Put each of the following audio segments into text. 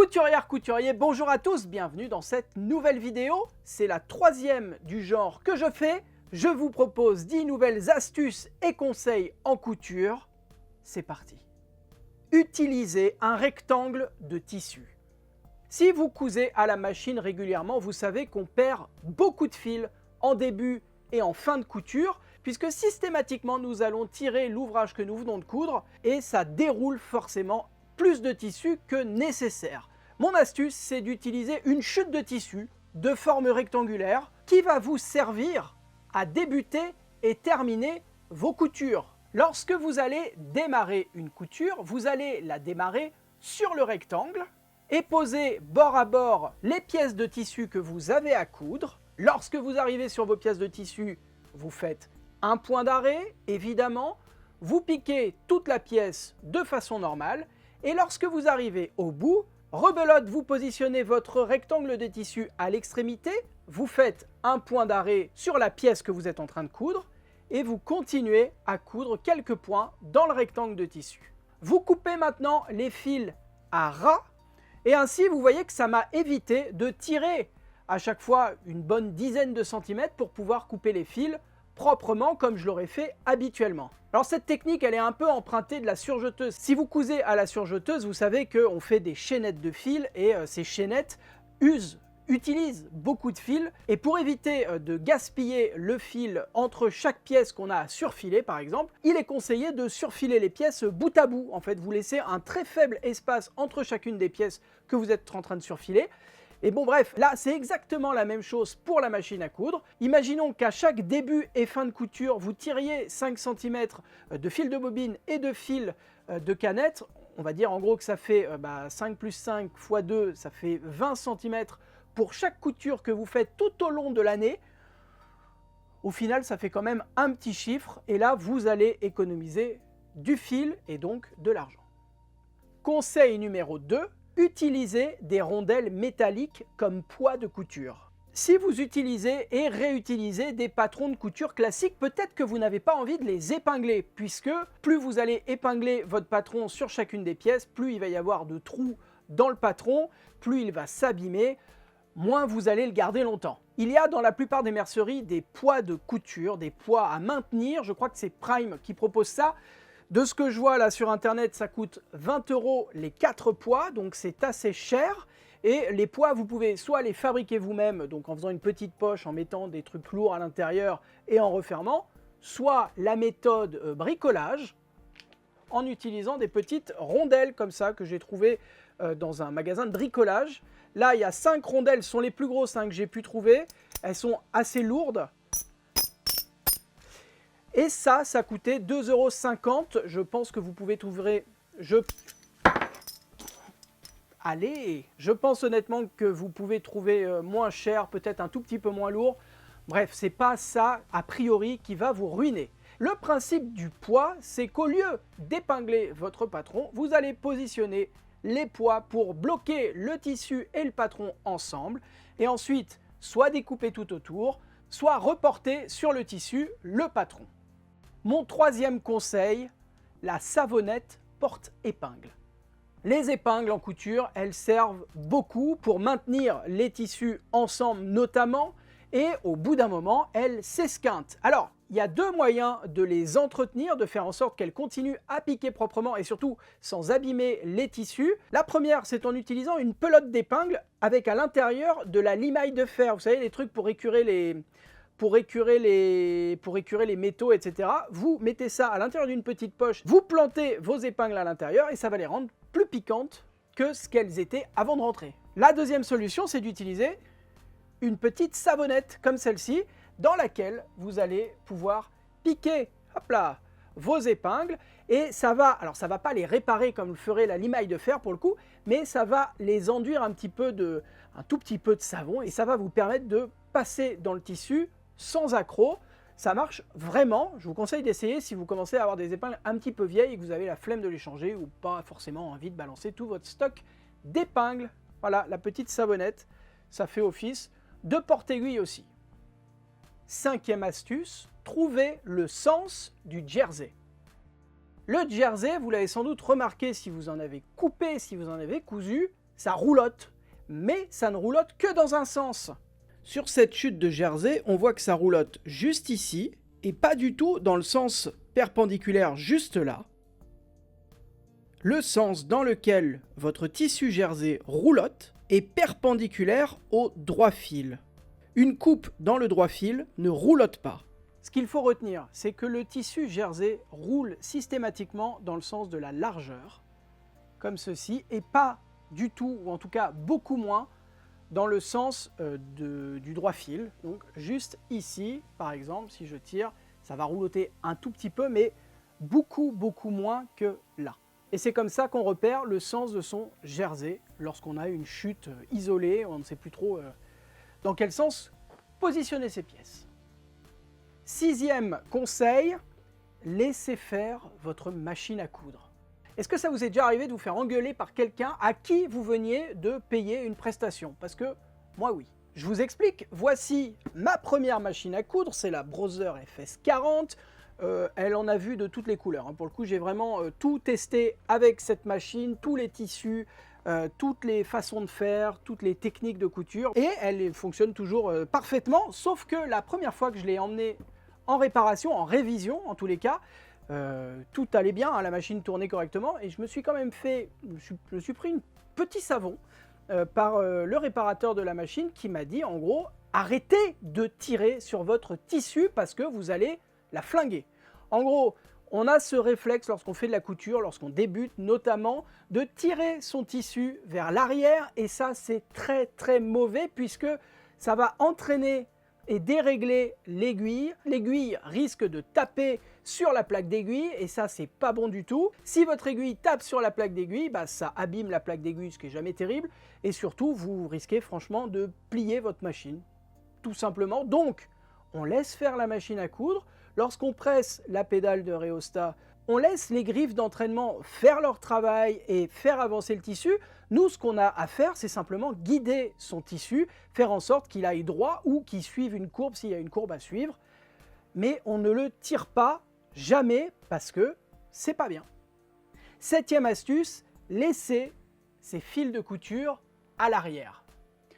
Couturières, couturiers, bonjour à tous, bienvenue dans cette nouvelle vidéo. C'est la troisième du genre que je fais. Je vous propose 10 nouvelles astuces et conseils en couture. C'est parti. Utilisez un rectangle de tissu. Si vous cousez à la machine régulièrement, vous savez qu'on perd beaucoup de fil en début et en fin de couture, puisque systématiquement nous allons tirer l'ouvrage que nous venons de coudre et ça déroule forcément plus de tissu que nécessaire. Mon astuce, c'est d'utiliser une chute de tissu de forme rectangulaire qui va vous servir à débuter et terminer vos coutures. Lorsque vous allez démarrer une couture, vous allez la démarrer sur le rectangle et poser bord à bord les pièces de tissu que vous avez à coudre. Lorsque vous arrivez sur vos pièces de tissu, vous faites un point d'arrêt, évidemment, vous piquez toute la pièce de façon normale et lorsque vous arrivez au bout, rebelote, vous positionnez votre rectangle de tissu à l'extrémité, vous faites un point d'arrêt sur la pièce que vous êtes en train de coudre et vous continuez à coudre quelques points dans le rectangle de tissu. Vous coupez maintenant les fils à ras et ainsi vous voyez que ça m'a évité de tirer à chaque fois une bonne dizaine de centimètres pour pouvoir couper les fils proprement comme je l'aurais fait habituellement. Alors cette technique, elle est un peu empruntée de la surjeteuse. Si vous cousez à la surjeteuse, vous savez qu'on fait des chaînettes de fils et ces chaînettes utilisent beaucoup de fils. Et pour éviter de gaspiller le fil entre chaque pièce qu'on a à surfiler par exemple, il est conseillé de surfiler les pièces bout à bout. En fait, vous laissez un très faible espace entre chacune des pièces que vous êtes en train de surfiler. Et bon bref, là c'est exactement la même chose pour la machine à coudre. Imaginons qu'à chaque début et fin de couture, vous tiriez 5 cm de fil de bobine et de fil de canette. On va dire en gros que ça fait 5 plus 5 x 2, ça fait 20 cm pour chaque couture que vous faites tout au long de l'année. Au final, ça fait quand même un petit chiffre et là, vous allez économiser du fil et donc de l'argent. Conseil numéro 2. Utilisez des rondelles métalliques comme poids de couture. Si vous utilisez et réutilisez des patrons de couture classiques, peut-être que vous n'avez pas envie de les épingler, puisque plus vous allez épingler votre patron sur chacune des pièces, plus il va y avoir de trous dans le patron, plus il va s'abîmer, moins vous allez le garder longtemps. Il y a dans la plupart des merceries des poids de couture, des poids à maintenir, je crois que c'est Prime qui propose ça. De ce que je vois là sur internet, ça coûte 20 € les 4 poids, donc c'est assez cher. Et les poids, vous pouvez soit les fabriquer vous-même, donc en faisant une petite poche, en mettant des trucs lourds à l'intérieur et en refermant, soit la méthode bricolage, en utilisant des petites rondelles comme ça que j'ai trouvées dans un magasin de bricolage. Là, il y a 5 rondelles, ce sont les plus grosses que j'ai pu trouver. Elles sont assez lourdes. Et ça coûtait 2,50 €. Je pense que vous pouvez trouver... Allez, je pense honnêtement que vous pouvez trouver moins cher, peut-être un tout petit peu moins lourd. Bref, c'est pas ça, a priori, qui va vous ruiner. Le principe du poids, c'est qu'au lieu d'épingler votre patron, vous allez positionner les poids pour bloquer le tissu et le patron ensemble. Et ensuite, soit découper tout autour, soit reporter sur le tissu le patron. Mon troisième conseil, la savonnette porte-épingle. Les épingles en couture, elles servent beaucoup pour maintenir les tissus ensemble notamment, et au bout d'un moment, elles s'esquintent. Alors, il y a deux moyens de les entretenir, de faire en sorte qu'elles continuent à piquer proprement et surtout sans abîmer les tissus. La première, c'est en utilisant une pelote d'épingle avec à l'intérieur de la limaille de fer. Vous savez, les trucs pour écurer les métaux, etc. Vous mettez ça à l'intérieur d'une petite poche, vous plantez vos épingles à l'intérieur et ça va les rendre plus piquantes que ce qu'elles étaient avant de rentrer. La deuxième solution, c'est d'utiliser une petite savonnette comme celle-ci, dans laquelle vous allez pouvoir piquer, hop là, vos épingles, et ça va pas les réparer comme le ferait la limaille de fer pour le coup, mais ça va les enduire un tout petit peu de savon, et ça va vous permettre de passer dans le tissu sans accroc. Ça marche vraiment, je vous conseille d'essayer si vous commencez à avoir des épingles un petit peu vieilles et que vous avez la flemme de les changer ou pas forcément envie de balancer tout votre stock d'épingles. Voilà, la petite savonnette, ça fait office de porte-aiguille aussi. Cinquième astuce, trouvez le sens du jersey. Le jersey, vous l'avez sans doute remarqué si vous en avez coupé, si vous en avez cousu, ça roulotte, mais ça ne roulotte que dans un sens. Sur cette chute de jersey, on voit que ça roulotte juste ici, et pas du tout dans le sens perpendiculaire juste là. Le sens dans lequel votre tissu jersey roulotte est perpendiculaire au droit fil. Une coupe dans le droit fil ne roulotte pas. Ce qu'il faut retenir, c'est que le tissu jersey roule systématiquement dans le sens de la largeur, comme ceci, et pas du tout, ou en tout cas beaucoup moins, dans le sens du droit fil. Donc juste ici, par exemple, si je tire, ça va roulotter un tout petit peu, mais beaucoup moins que là. Et c'est comme ça qu'on repère le sens de son jersey lorsqu'on a une chute isolée, on ne sait plus trop dans quel sens positionner ses pièces. 6e conseil, laissez faire votre machine à coudre. Est-ce que ça vous est déjà arrivé de vous faire engueuler par quelqu'un à qui vous veniez de payer une prestation? Parce que moi oui. Je vous explique, voici ma première machine à coudre, c'est la Brother FS40. Elle en a vu de toutes les couleurs. Hein. Pour le coup, j'ai vraiment tout testé avec cette machine, tous les tissus, toutes les façons de faire, toutes les techniques de couture. Et elle fonctionne toujours parfaitement, sauf que la première fois que je l'ai emmenée en réparation, en révision en tous les cas, tout allait bien, hein, la machine tournait correctement, et je me suis quand même je me suis pris un petit savon par le réparateur de la machine qui m'a dit en gros, arrêtez de tirer sur votre tissu parce que vous allez la flinguer. En gros, on a ce réflexe lorsqu'on fait de la couture, lorsqu'on débute notamment, de tirer son tissu vers l'arrière, et ça c'est très mauvais puisque ça va entraîner et dérégler l'aiguille. L'aiguille risque de taper sur la plaque d'aiguille et ça c'est pas bon du tout. Si votre aiguille tape sur la plaque d'aiguille, bah, ça abîme la plaque d'aiguille, ce qui est jamais terrible, et surtout vous risquez franchement de plier votre machine, tout simplement. Donc on laisse faire la machine à coudre. Lorsqu'on presse la pédale de rhéostat, on laisse les griffes d'entraînement faire leur travail et faire avancer le tissu. Nous, ce qu'on a à faire, c'est simplement guider son tissu, faire en sorte qu'il aille droit ou qu'il suive une courbe s'il y a une courbe à suivre. Mais on ne le tire pas, jamais, parce que c'est pas bien. 7e astuce, laissez ces fils de couture à l'arrière.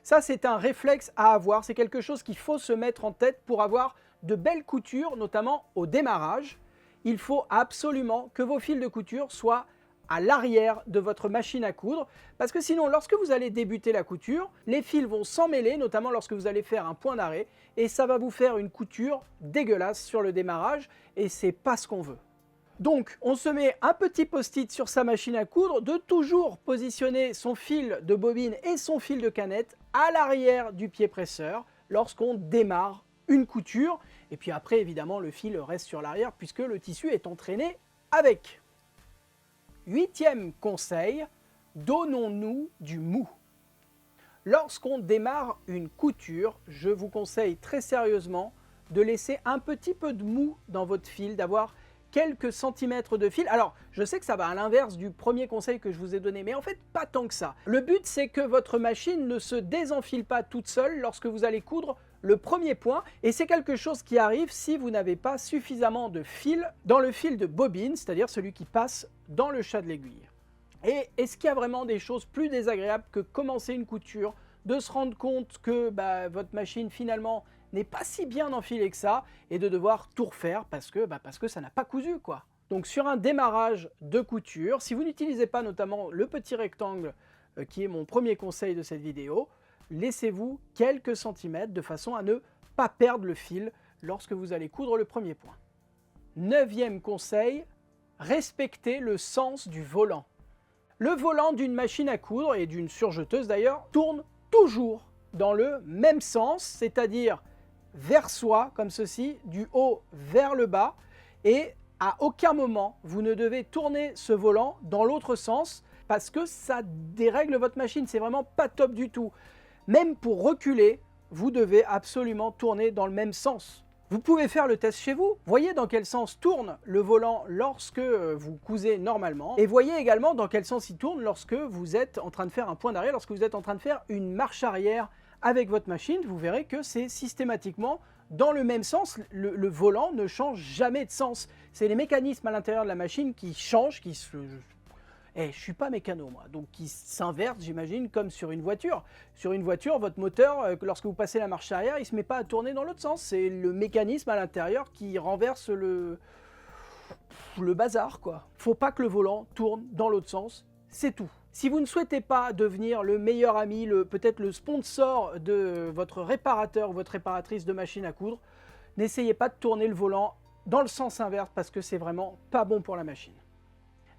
Ça, c'est un réflexe à avoir, c'est quelque chose qu'il faut se mettre en tête pour avoir de belles coutures, notamment au démarrage. Il faut absolument que vos fils de couture soient à l'arrière de votre machine à coudre, parce que sinon, lorsque vous allez débuter la couture, les fils vont s'emmêler, notamment lorsque vous allez faire un point d'arrêt, et ça va vous faire une couture dégueulasse sur le démarrage, et c'est pas ce qu'on veut. Donc, on se met un petit post-it sur sa machine à coudre de toujours positionner son fil de bobine et son fil de canette à l'arrière du pied presseur lorsqu'on démarre une couture, et puis après évidemment le fil reste sur l'arrière puisque le tissu est entraîné avec. 8e conseil, donnons-nous du mou. Lorsqu'on démarre une couture, je vous conseille très sérieusement de laisser un petit peu de mou dans votre fil, d'avoir quelques centimètres de fil. Alors, je sais que ça va à l'inverse du premier conseil que je vous ai donné, mais en fait, pas tant que ça. Le but, c'est que votre machine ne se désenfile pas toute seule lorsque vous allez coudre le premier point, et c'est quelque chose qui arrive si vous n'avez pas suffisamment de fil dans le fil de bobine, c'est-à-dire celui qui passe dans le chat de l'aiguille. Et est-ce qu'il y a vraiment des choses plus désagréables que commencer une couture, de se rendre compte que votre machine finalement n'est pas si bien enfilée que ça, et de devoir tout refaire parce que ça n'a pas cousu quoi. Donc sur un démarrage de couture, si vous n'utilisez pas notamment le petit rectangle qui est mon premier conseil de cette vidéo, laissez-vous quelques centimètres de façon à ne pas perdre le fil lorsque vous allez coudre le premier point. 9e conseil, respectez le sens du volant. Le volant d'une machine à coudre, et d'une surjeteuse d'ailleurs, tourne toujours dans le même sens, c'est-à-dire vers soi, comme ceci, du haut vers le bas, et à aucun moment vous ne devez tourner ce volant dans l'autre sens, parce que ça dérègle votre machine, c'est vraiment pas top du tout. Même pour reculer, vous devez absolument tourner dans le même sens. Vous pouvez faire le test chez vous. Voyez dans quel sens tourne le volant lorsque vous cousez normalement. Et voyez également dans quel sens il tourne lorsque vous êtes en train de faire un point d'arrêt, lorsque vous êtes en train de faire une marche arrière avec votre machine. Vous verrez que c'est systématiquement dans le même sens. Le volant ne change jamais de sens. C'est les mécanismes à l'intérieur de la machine qui changent, je suis pas mécano moi, donc qui s'inverse, j'imagine, comme sur une voiture. Sur une voiture, votre moteur, lorsque vous passez la marche arrière, il se met pas à tourner dans l'autre sens. C'est le mécanisme à l'intérieur qui renverse le bazar, quoi. Faut pas que le volant tourne dans l'autre sens, c'est tout. Si vous ne souhaitez pas devenir le meilleur ami, peut-être le sponsor de votre réparateur ou votre réparatrice de machine à coudre, n'essayez pas de tourner le volant dans le sens inverse parce que c'est vraiment pas bon pour la machine.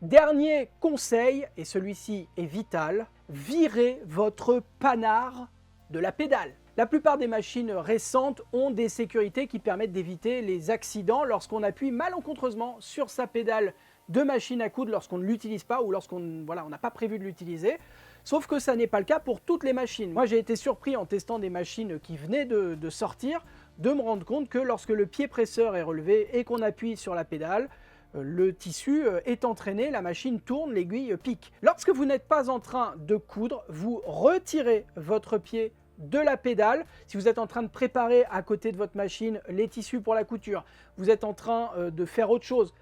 Dernier conseil, et celui-ci est vital, virez votre panard de la pédale. La plupart des machines récentes ont des sécurités qui permettent d'éviter les accidents lorsqu'on appuie malencontreusement sur sa pédale de machine à coudre lorsqu'on ne l'utilise pas ou lorsqu'on n'a pas prévu de l'utiliser. Sauf que ça n'est pas le cas pour toutes les machines. Moi j'ai été surpris en testant des machines qui venaient de sortir, de me rendre compte que lorsque le pied presseur est relevé et qu'on appuie sur la pédale, le tissu est entraîné, la machine tourne, l'aiguille pique. Lorsque vous n'êtes pas en train de coudre, vous retirez votre pied de la pédale. Si vous êtes en train de préparer à côté de votre machine les tissus pour la couture, vous êtes en train de faire autre chose,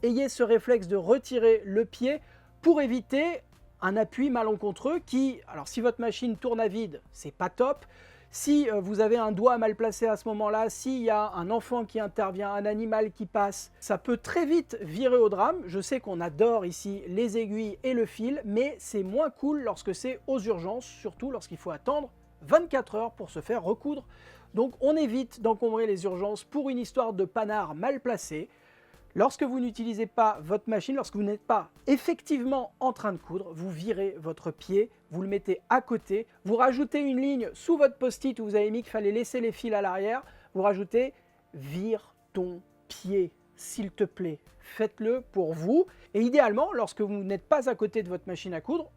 ayez ce réflexe de retirer le pied pour éviter un appui malencontreux qui, alors si votre machine tourne à vide, c'est pas top. Si vous avez un doigt mal placé à ce moment-là, s'il y a un enfant qui intervient, un animal qui passe, ça peut très vite virer au drame. Je sais qu'on adore ici les aiguilles et le fil, mais c'est moins cool lorsque c'est aux urgences, surtout lorsqu'il faut attendre 24 heures pour se faire recoudre. Donc on évite d'encombrer les urgences pour une histoire de panard mal placé. Lorsque vous n'utilisez pas votre machine, lorsque vous n'êtes pas effectivement en train de coudre, vous virez votre pied, vous le mettez à côté, vous rajoutez une ligne sous votre post-it où vous avez mis qu'il fallait laisser les fils à l'arrière, vous rajoutez « vire ton pied ». S'il te plaît, faites-le pour vous. Et idéalement, lorsque vous n'êtes pas à côté de votre machine à coudre,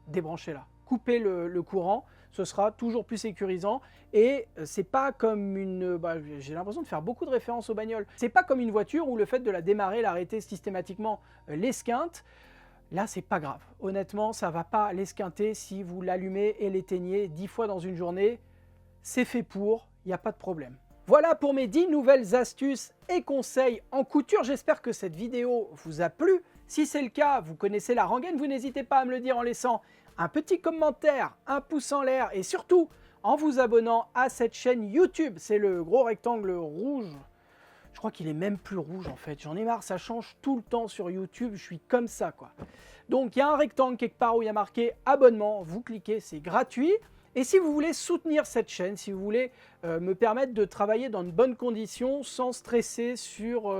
débranchez-la. Coupez le courant, ce sera toujours plus sécurisant. Et c'est pas comme une... j'ai l'impression de faire beaucoup de références aux bagnoles. C'est pas comme une voiture où le fait de la démarrer, l'arrêter systématiquement l'esquinte. Là, c'est pas grave. Honnêtement, ça va pas l'esquinter si vous l'allumez et l'éteignez 10 fois dans une journée. C'est fait pour, il n'y a pas de problème. Voilà pour mes 10 nouvelles astuces et conseils en couture. J'espère que cette vidéo vous a plu. Si c'est le cas, vous connaissez la rengaine, vous n'hésitez pas à me le dire en laissant un petit commentaire, un pouce en l'air et surtout en vous abonnant à cette chaîne YouTube. C'est le gros rectangle rouge. Je crois qu'il est même plus rouge en fait. J'en ai marre, ça change tout le temps sur YouTube. Je suis comme ça quoi. Donc il y a un rectangle quelque part où il y a marqué abonnement. Vous cliquez, c'est gratuit. Et si vous voulez soutenir cette chaîne, si vous voulez me permettre de travailler dans de bonnes conditions sans stresser sur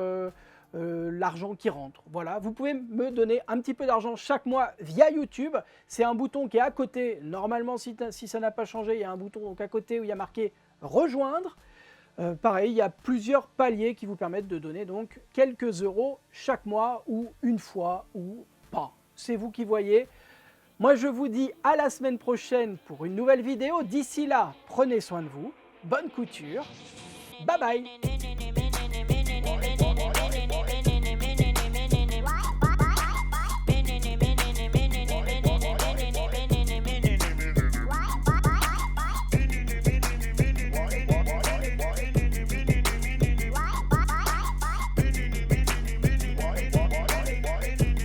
l'argent qui rentre, voilà, vous pouvez me donner un petit peu d'argent chaque mois via YouTube. C'est un bouton qui est à côté. Normalement, si ça n'a pas changé, il y a un bouton donc à côté où il y a marqué rejoindre. Pareil, il y a plusieurs paliers qui vous permettent de donner donc quelques euros chaque mois ou une fois ou pas. C'est vous qui voyez. Moi, je vous dis à la semaine prochaine pour une nouvelle vidéo. D'ici là, prenez soin de vous. Bonne couture. Bye bye.